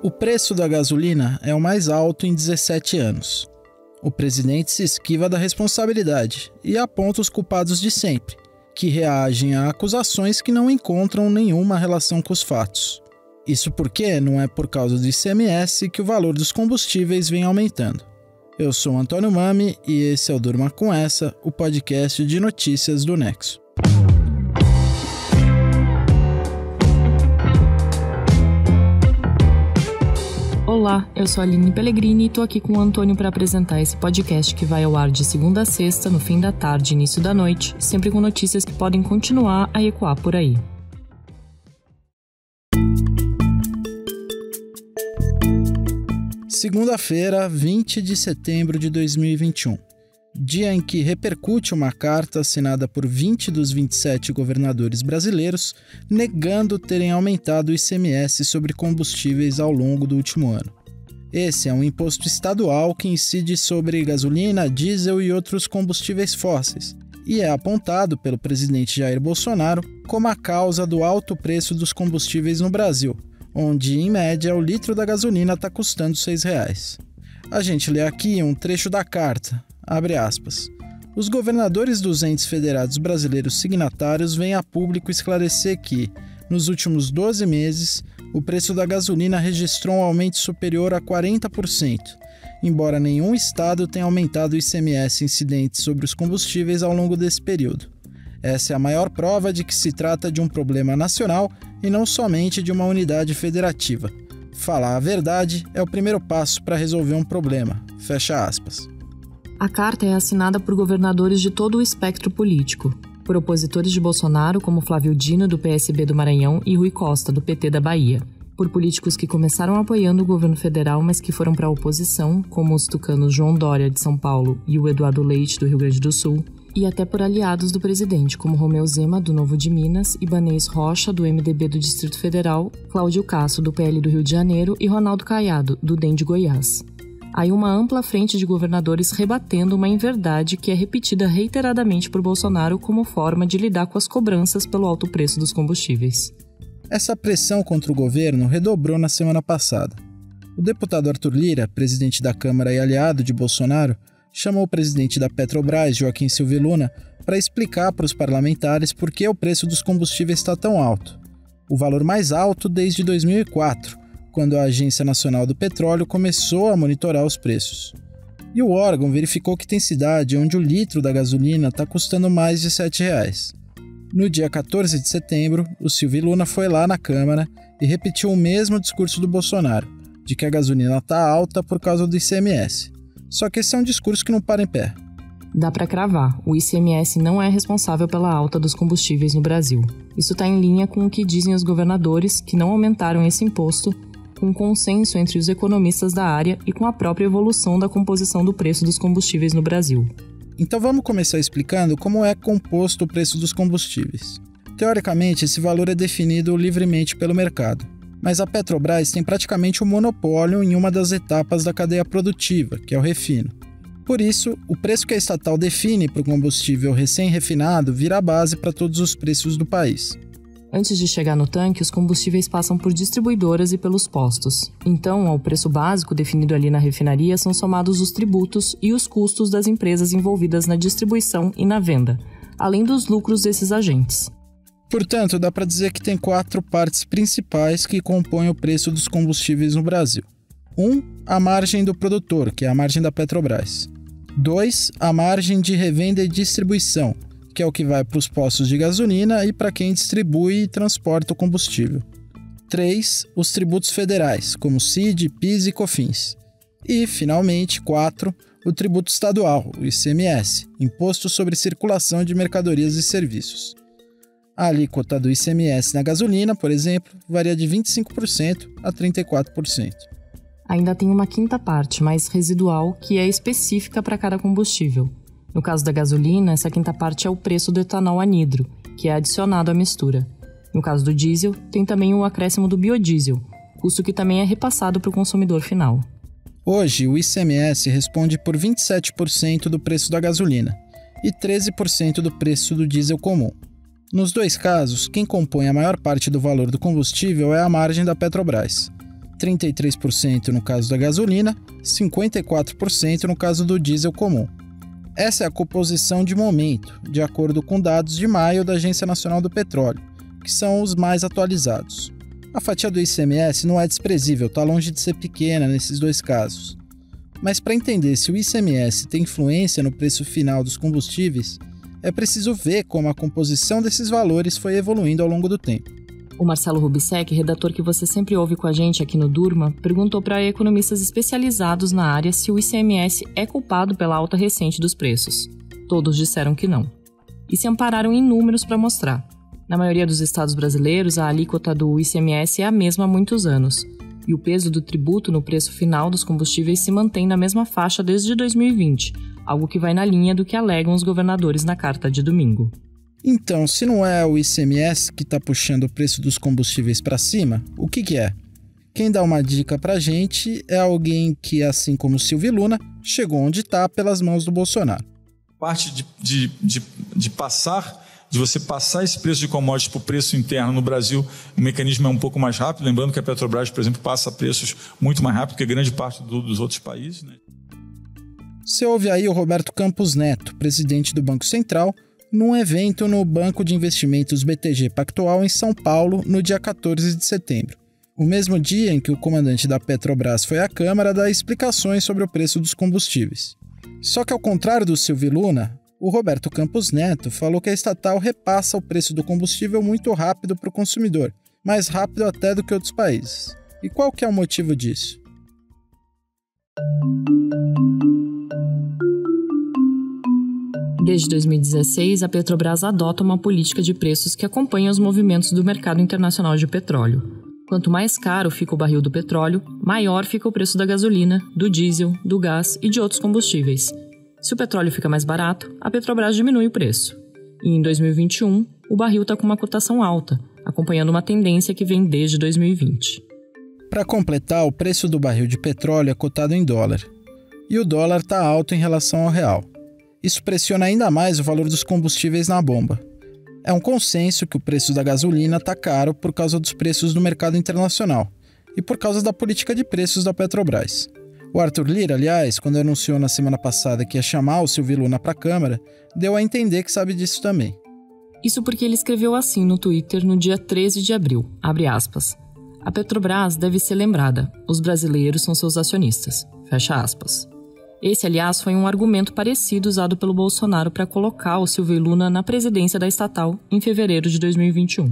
O preço da gasolina é o mais alto em 17 anos. O presidente se esquiva da responsabilidade e aponta os culpados de sempre, que reagem a acusações que não encontram nenhuma relação com os fatos. Isso porque não é por causa do ICMS que o valor dos combustíveis vem aumentando. Eu sou Antônio Mami e esse é o Durma Com Essa, o podcast de notícias do Nexo. Olá, eu sou a Aline Pellegrini e tô aqui com o Antônio para apresentar esse podcast que vai ao ar de segunda a sexta, no fim da tarde e início da noite, sempre com notícias que podem continuar a ecoar por aí. Segunda-feira, 20 de setembro de 2021, dia em que repercute uma carta assinada por 20 dos 27 governadores brasileiros negando terem aumentado o ICMS sobre combustíveis ao longo do último ano. Esse é um imposto estadual que incide sobre gasolina, diesel e outros combustíveis fósseis e é apontado pelo presidente Jair Bolsonaro como a causa do alto preço dos combustíveis no Brasil, onde, em média, o litro da gasolina está custando R$ 6. A gente lê aqui um trecho da carta. Abre aspas. Os governadores dos entes federados brasileiros signatários vêm a público esclarecer que, nos últimos 12 meses, o preço da gasolina registrou um aumento superior a 40%, embora nenhum estado tenha aumentado o ICMS incidente sobre os combustíveis ao longo desse período. Essa é a maior prova de que se trata de um problema nacional e não somente de uma unidade federativa. Falar a verdade é o primeiro passo para resolver um problema. Fecha aspas. A carta é assinada por governadores de todo o espectro político, por opositores de Bolsonaro como Flávio Dino, do PSB do Maranhão, e Rui Costa, do PT da Bahia, por políticos que começaram apoiando o governo federal, mas que foram para a oposição, como os tucanos João Dória, de São Paulo, e o Eduardo Leite, do Rio Grande do Sul, e até por aliados do presidente, como Romeu Zema, do Novo de Minas, Ibanez Rocha, do MDB do Distrito Federal, Cláudio Castro, do PL do Rio de Janeiro, e Ronaldo Caiado, do DEM de Goiás. Aí uma ampla frente de governadores rebatendo uma inverdade que é repetida reiteradamente por Bolsonaro como forma de lidar com as cobranças pelo alto preço dos combustíveis. Essa pressão contra o governo redobrou na semana passada. O deputado Arthur Lira, presidente da Câmara e aliado de Bolsonaro, chamou o presidente da Petrobras, Joaquim Silvio Luna, para explicar para os parlamentares por que o preço dos combustíveis está tão alto. O valor mais alto desde 2004, quando a Agência Nacional do Petróleo começou a monitorar os preços. E o órgão verificou que tem cidade onde o litro da gasolina está custando mais de R$ 7. No dia 14 de setembro, o Silvio Luna foi lá na Câmara e repetiu o mesmo discurso do Bolsonaro, de que a gasolina está alta por causa do ICMS. Só que esse é um discurso que não para em pé. Dá para cravar, o ICMS não é responsável pela alta dos combustíveis no Brasil. Isso está em linha com o que dizem os governadores, que não aumentaram esse imposto, com consenso entre os economistas da área e com a própria evolução da composição do preço dos combustíveis no Brasil. Então vamos começar explicando como é composto o preço dos combustíveis. Teoricamente, esse valor é definido livremente pelo mercado, mas a Petrobras tem praticamente um monopólio em uma das etapas da cadeia produtiva, que é o refino. Por isso, o preço que a estatal define para o combustível recém-refinado vira a base para todos os preços do país. Antes de chegar no tanque, os combustíveis passam por distribuidoras e pelos postos. Então, ao preço básico definido ali na refinaria são somados os tributos e os custos das empresas envolvidas na distribuição e na venda, além dos lucros desses agentes. Portanto, dá para dizer que tem 4 partes principais que compõem o preço dos combustíveis no Brasil. 1. A margem do produtor, que é a margem da Petrobras. 2. A margem de revenda e distribuição, que é o que vai para os postos de gasolina e para quem distribui e transporta o combustível. 3. Os tributos federais, como CID, PIS e COFINS. E, finalmente, 4. O tributo estadual, o ICMS, Imposto sobre Circulação de Mercadorias e Serviços. A alíquota do ICMS na gasolina, por exemplo, varia de 25% a 34%. Ainda tem uma quinta parte, mais residual, que é específica para cada combustível. No caso da gasolina, essa quinta parte é o preço do etanol anidro, que é adicionado à mistura. No caso do diesel, tem também o acréscimo do biodiesel, custo que também é repassado para o consumidor final. Hoje, o ICMS responde por 27% do preço da gasolina e 13% do preço do diesel comum. Nos dois casos, quem compõe a maior parte do valor do combustível é a margem da Petrobras. 33% no caso da gasolina, 54% no caso do diesel comum. Essa é a composição de momento, de acordo com dados de maio da Agência Nacional do Petróleo, que são os mais atualizados. A fatia do ICMS não é desprezível, está longe de ser pequena nesses dois casos. Mas para entender se o ICMS tem influência no preço final dos combustíveis, é preciso ver como a composição desses valores foi evoluindo ao longo do tempo. O Marcelo Rubissec, redator que você sempre ouve com a gente aqui no Durma, perguntou para economistas especializados na área se o ICMS é culpado pela alta recente dos preços. Todos disseram que não. E se ampararam em números para mostrar. Na maioria dos estados brasileiros, a alíquota do ICMS é a mesma há muitos anos. E o peso do tributo no preço final dos combustíveis se mantém na mesma faixa desde 2020, algo que vai na linha do que alegam os governadores na carta de domingo. Então, se não é o ICMS que está puxando o preço dos combustíveis para cima, o que é? Quem dá uma dica para a gente é alguém que, assim como Silvio Luna, chegou onde está pelas mãos do Bolsonaro. Parte de você passar esse preço de commodities para o preço interno no Brasil, o mecanismo é um pouco mais rápido, lembrando que a Petrobras, por exemplo, passa preços muito mais rápido que grande parte dos outros países, né? Você ouve aí o Roberto Campos Neto, presidente do Banco Central, num evento no Banco de Investimentos BTG Pactual em São Paulo, no dia 14 de setembro. O mesmo dia em que o comandante da Petrobras foi à Câmara dar explicações sobre o preço dos combustíveis. Só que ao contrário do Silvio Luna, o Roberto Campos Neto falou que a estatal repassa o preço do combustível muito rápido para o consumidor, mais rápido até do que outros países. E qual que é o motivo disso? Desde 2016, a Petrobras adota uma política de preços que acompanha os movimentos do mercado internacional de petróleo. Quanto mais caro fica o barril do petróleo, maior fica o preço da gasolina, do diesel, do gás e de outros combustíveis. Se o petróleo fica mais barato, a Petrobras diminui o preço. E em 2021, o barril está com uma cotação alta, acompanhando uma tendência que vem desde 2020. Para completar, o preço do barril de petróleo é cotado em dólar. E o dólar está alto em relação ao real. Isso pressiona ainda mais o valor dos combustíveis na bomba. É um consenso que o preço da gasolina está caro por causa dos preços do mercado internacional e por causa da política de preços da Petrobras. O Arthur Lira, aliás, quando anunciou na semana passada que ia chamar o Silvio Luna para a Câmara, deu a entender que sabe disso também. Isso porque ele escreveu assim no Twitter no dia 13 de abril, abre aspas, "A Petrobras deve ser lembrada, os brasileiros são seus acionistas", fecha aspas. Esse, aliás, foi um argumento parecido usado pelo Bolsonaro para colocar o Silvio Luna na presidência da estatal em fevereiro de 2021.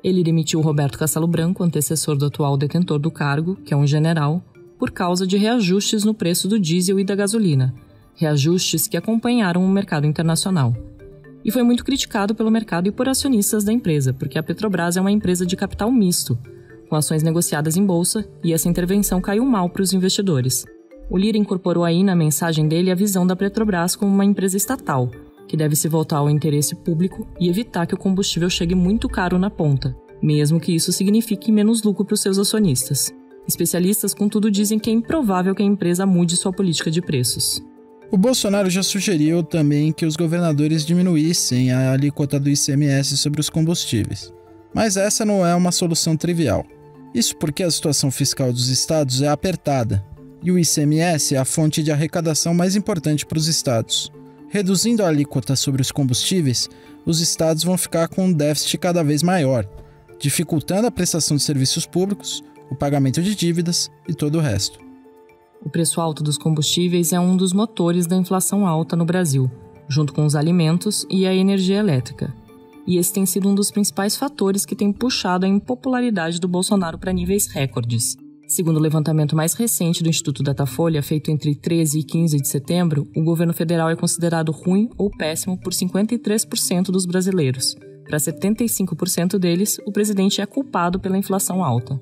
Ele demitiu Roberto Castelo Branco, antecessor do atual detentor do cargo, que é um general, por causa de reajustes no preço do diesel e da gasolina, reajustes que acompanharam o mercado internacional. E foi muito criticado pelo mercado e por acionistas da empresa, porque a Petrobras é uma empresa de capital misto, com ações negociadas em bolsa, e essa intervenção caiu mal para os investidores. O Lira incorporou aí na mensagem dele a visão da Petrobras como uma empresa estatal, que deve se voltar ao interesse público e evitar que o combustível chegue muito caro na ponta, mesmo que isso signifique menos lucro para os seus acionistas. Especialistas, contudo, dizem que é improvável que a empresa mude sua política de preços. O Bolsonaro já sugeriu também que os governadores diminuíssem a alíquota do ICMS sobre os combustíveis. Mas essa não é uma solução trivial. Isso porque a situação fiscal dos estados é apertada, e o ICMS é a fonte de arrecadação mais importante para os estados. Reduzindo a alíquota sobre os combustíveis, os estados vão ficar com um déficit cada vez maior, dificultando a prestação de serviços públicos, o pagamento de dívidas e todo o resto. O preço alto dos combustíveis é um dos motores da inflação alta no Brasil, junto com os alimentos e a energia elétrica. E esse tem sido um dos principais fatores que tem puxado a impopularidade do Bolsonaro para níveis recordes. Segundo o levantamento mais recente do Instituto Datafolha, feito entre 13 e 15 de setembro, o governo federal é considerado ruim ou péssimo por 53% dos brasileiros. Para 75% deles, o presidente é culpado pela inflação alta.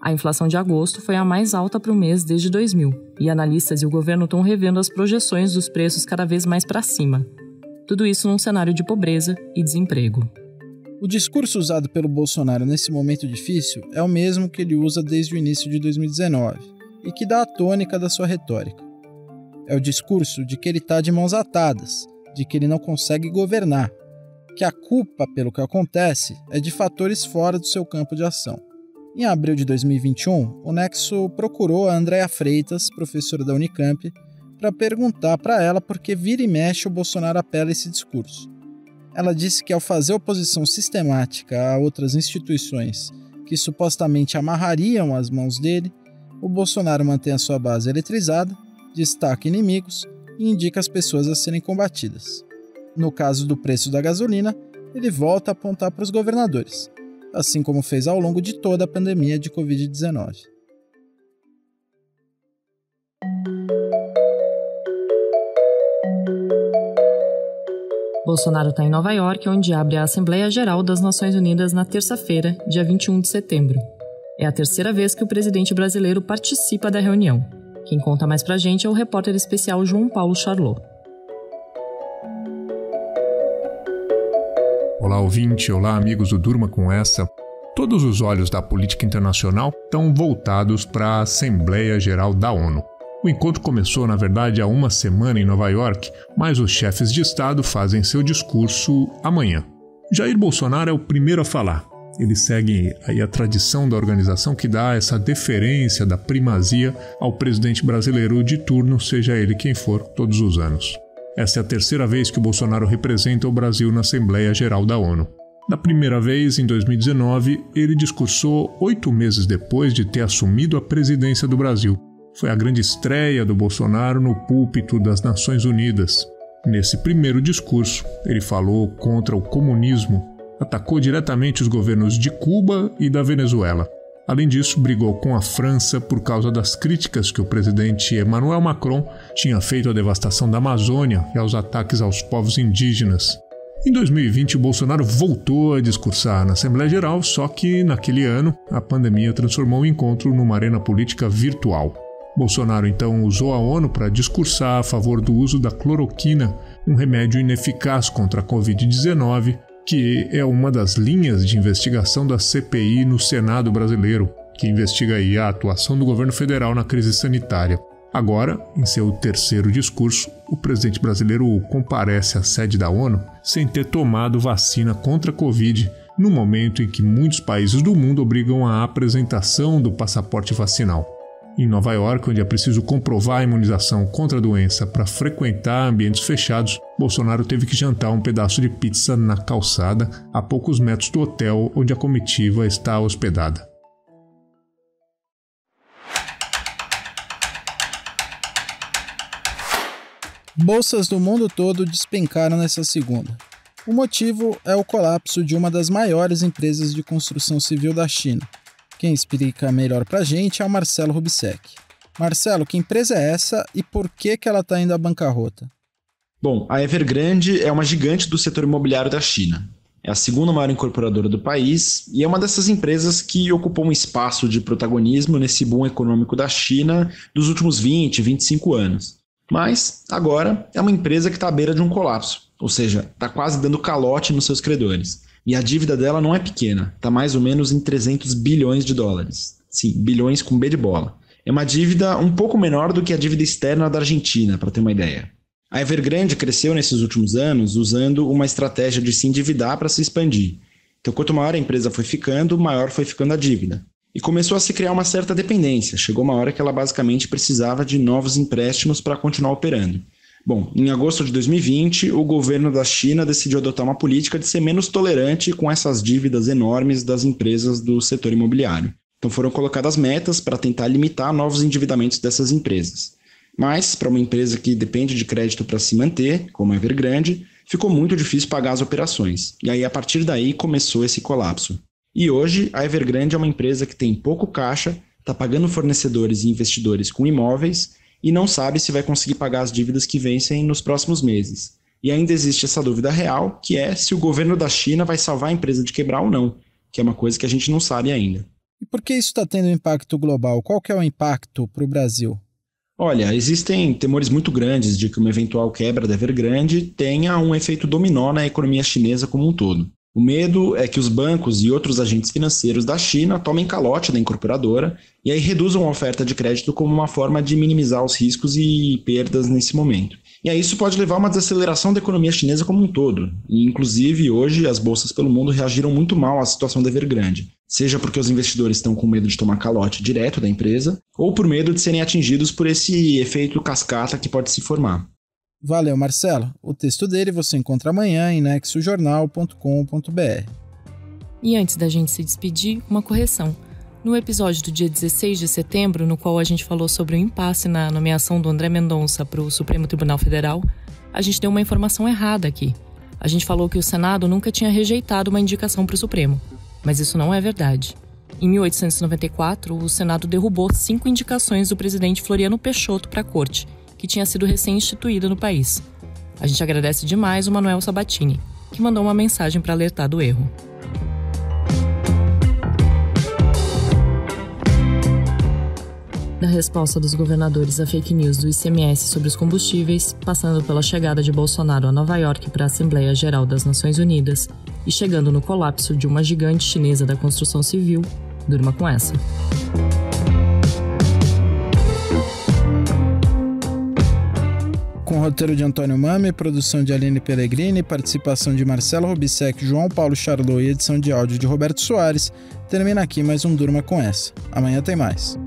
A inflação de agosto foi a mais alta para o mês desde 2000, e analistas e o governo estão revendo as projeções dos preços cada vez mais para cima. Tudo isso num cenário de pobreza e desemprego. O discurso usado pelo Bolsonaro nesse momento difícil é o mesmo que ele usa desde o início de 2019 e que dá a tônica da sua retórica. É o discurso de que ele está de mãos atadas, de que ele não consegue governar, que a culpa pelo que acontece é de fatores fora do seu campo de ação. Em abril de 2021, o Nexo procurou a Andréa Freitas, professora da Unicamp, para perguntar para ela por que vira e mexe o Bolsonaro apela esse discurso. Ela disse que ao fazer oposição sistemática a outras instituições que supostamente amarrariam as mãos dele, o Bolsonaro mantém a sua base eletrizada, destaca inimigos e indica as pessoas a serem combatidas. No caso do preço da gasolina, ele volta a apontar para os governadores, assim como fez ao longo de toda a pandemia de Covid-19. Bolsonaro está em Nova York, onde abre a Assembleia Geral das Nações Unidas na terça-feira, dia 21 de setembro. É a terceira vez que o presidente brasileiro participa da reunião. Quem conta mais pra gente é o repórter especial João Paulo Charlot. Olá, ouvinte. Olá, amigos do Durma com Essa. Todos os olhos da política internacional estão voltados para a Assembleia Geral da ONU. O encontro começou, na verdade, há uma semana em Nova York, mas os chefes de Estado fazem seu discurso amanhã. Jair Bolsonaro é o primeiro a falar. Ele segue aí a tradição da organização que dá essa deferência da primazia ao presidente brasileiro de turno, seja ele quem for, todos os anos. Essa é a terceira vez que o Bolsonaro representa o Brasil na Assembleia Geral da ONU. Da primeira vez, em 2019, ele discursou 8 meses depois de ter assumido a presidência do Brasil. Foi a grande estreia do Bolsonaro no púlpito das Nações Unidas. Nesse primeiro discurso, ele falou contra o comunismo, atacou diretamente os governos de Cuba e da Venezuela. Além disso, brigou com a França por causa das críticas que o presidente Emmanuel Macron tinha feito à devastação da Amazônia e aos ataques aos povos indígenas. Em 2020, Bolsonaro voltou a discursar na Assembleia Geral, só que naquele ano a pandemia transformou o encontro numa arena política virtual. Bolsonaro então usou a ONU para discursar a favor do uso da cloroquina, um remédio ineficaz contra a Covid-19, que é uma das linhas de investigação da CPI no Senado brasileiro, que investiga aí a atuação do governo federal na crise sanitária. Agora, em seu terceiro discurso, o presidente brasileiro comparece à sede da ONU sem ter tomado vacina contra a Covid, no momento em que muitos países do mundo obrigam a apresentação do passaporte vacinal. Em Nova York, onde é preciso comprovar a imunização contra a doença para frequentar ambientes fechados, Bolsonaro teve que jantar um pedaço de pizza na calçada, a poucos metros do hotel onde a comitiva está hospedada. Bolsas do mundo todo despencaram nessa segunda. O motivo é o colapso de uma das maiores empresas de construção civil da China. Quem explica melhor pra gente é o Marcelo Rubissec. Marcelo, que empresa é essa e por que ela está indo à bancarrota? Bom, a Evergrande é uma gigante do setor imobiliário da China. É a segunda maior incorporadora do país e é uma dessas empresas que ocupou um espaço de protagonismo nesse boom econômico da China dos últimos 20, 25 anos. Mas, agora, é uma empresa que está à beira de um colapso, ou seja, está quase dando calote nos seus credores. E a dívida dela não é pequena, está mais ou menos em 300 bilhões de dólares. Sim, bilhões com B de bola. É uma dívida um pouco menor do que a dívida externa da Argentina, para ter uma ideia. A Evergrande cresceu nesses últimos anos usando uma estratégia de se endividar para se expandir. Então, quanto maior a empresa foi ficando, maior foi ficando a dívida. E começou a se criar uma certa dependência. Chegou uma hora que ela basicamente precisava de novos empréstimos para continuar operando. Bom, em agosto de 2020, o governo da China decidiu adotar uma política de ser menos tolerante com essas dívidas enormes das empresas do setor imobiliário. Então foram colocadas metas para tentar limitar novos endividamentos dessas empresas. Mas, para uma empresa que depende de crédito para se manter, como a Evergrande, ficou muito difícil pagar as operações. E aí, a partir daí, começou esse colapso. E hoje, a Evergrande é uma empresa que tem pouco caixa, está pagando fornecedores e investidores com imóveis e não sabe se vai conseguir pagar as dívidas que vencem nos próximos meses. E ainda existe essa dúvida real, que é se o governo da China vai salvar a empresa de quebrar ou não, que é uma coisa que a gente não sabe ainda. E por que isso está tendo um impacto global? Qual que é o impacto para o Brasil? Olha, existem temores muito grandes de que uma eventual quebra da Evergrande tenha um efeito dominó na economia chinesa como um todo. O medo é que os bancos e outros agentes financeiros da China tomem calote da incorporadora e aí reduzam a oferta de crédito como uma forma de minimizar os riscos e perdas nesse momento. E aí isso pode levar a uma desaceleração da economia chinesa como um todo. E, inclusive, hoje as bolsas pelo mundo reagiram muito mal à situação da Evergrande. seja porque os investidores estão com medo de tomar calote direto da empresa, ou por medo de serem atingidos por esse efeito cascata que pode se formar. Valeu, Marcelo. O texto dele você encontra amanhã em nexojornal.com.br. E antes da gente se despedir, uma correção. No episódio do dia 16 de setembro, no qual a gente falou sobre o impasse na nomeação do André Mendonça para o Supremo Tribunal Federal, a gente deu uma informação errada aqui. A gente falou que o Senado nunca tinha rejeitado uma indicação para o Supremo, mas isso não é verdade. Em 1894, o Senado derrubou 5 indicações do presidente Floriano Peixoto para a Corte, que tinha sido recém-instituída no país. A gente agradece demais o Manuel Sabatini, que mandou uma mensagem para alertar do erro. Da resposta dos governadores à fake news do ICMS sobre os combustíveis, passando pela chegada de Bolsonaro a Nova York para a Assembleia Geral das Nações Unidas e chegando no colapso de uma gigante chinesa da construção civil, durma com essa. Com roteiro de Antônio Mami, produção de Aline Pellegrini, participação de Marcelo Rubissec, João Paulo Charlot e edição de áudio de Roberto Soares, termina aqui mais um Durma com essa. Amanhã tem mais.